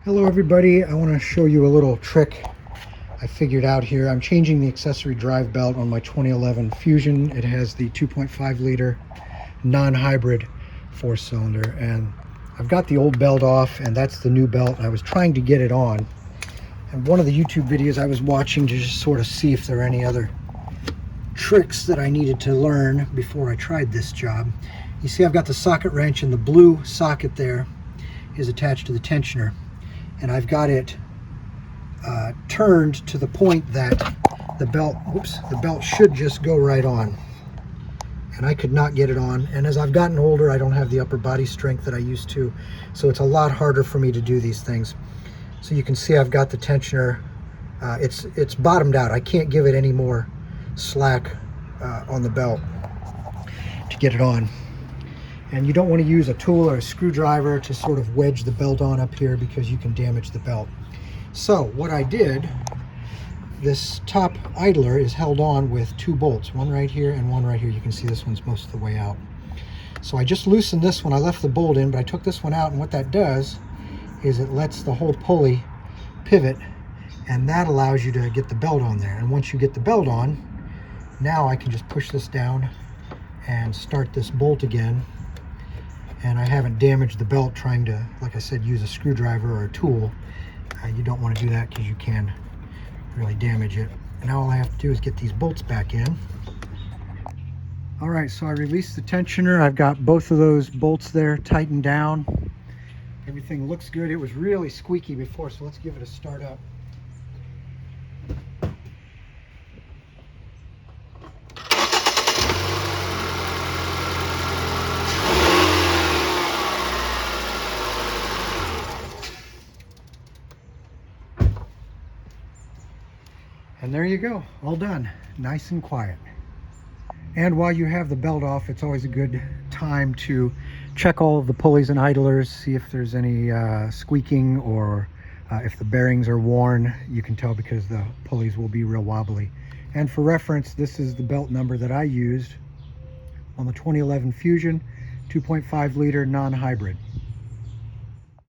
Hello everybody, I want to show you a little trick I figured out here. I'm changing the accessory drive belt on my 2011 Fusion. It has the 2.5 liter non-hybrid 4-cylinder, and I've got the old belt off and that's the new belt. I was trying to get it on, and one of the YouTube videos I was watching to just sort of see if there are any other tricks that I needed to learn before I tried this job. You see I've got the socket wrench, and the blue socket there is attached to the tensioner. And I've got it turned to the point that the belt should just go right on. And I could not get it on. And as I've gotten older, I don't have the upper body strength that I used to. So it's a lot harder for me to do these things. So you can see I've got the tensioner. It's bottomed out. I can't give it any more slack on the belt to get it on. And you don't want to use a tool or a screwdriver to sort of wedge the belt on up here, because you can damage the belt. So what I did, this top idler is held on with two bolts, one right here and one right here. You can see this one's most of the way out. So I just loosened this one. I left the bolt in, but I took this one out, and what that does is it lets the whole pulley pivot, and that allows you to get the belt on there. And once you get the belt on, now I can just push this down and start this bolt again. And I haven't damaged the belt trying to, like I said, use a screwdriver or a tool. You don't want to do that because you can really damage it. And now all I have to do is get these bolts back in. All right, so I released the tensioner. I've got both of those bolts there tightened down. Everything looks good. It was really squeaky before, so let's give it a start up. And there you go, all done, nice and quiet. And while you have the belt off, it's always a good time to check all of the pulleys and idlers, see if there's any squeaking, or if the bearings are worn. You can tell because the pulleys will be real wobbly. And for reference, this is the belt number that I used on the 2011 Fusion 2.5 liter non-hybrid.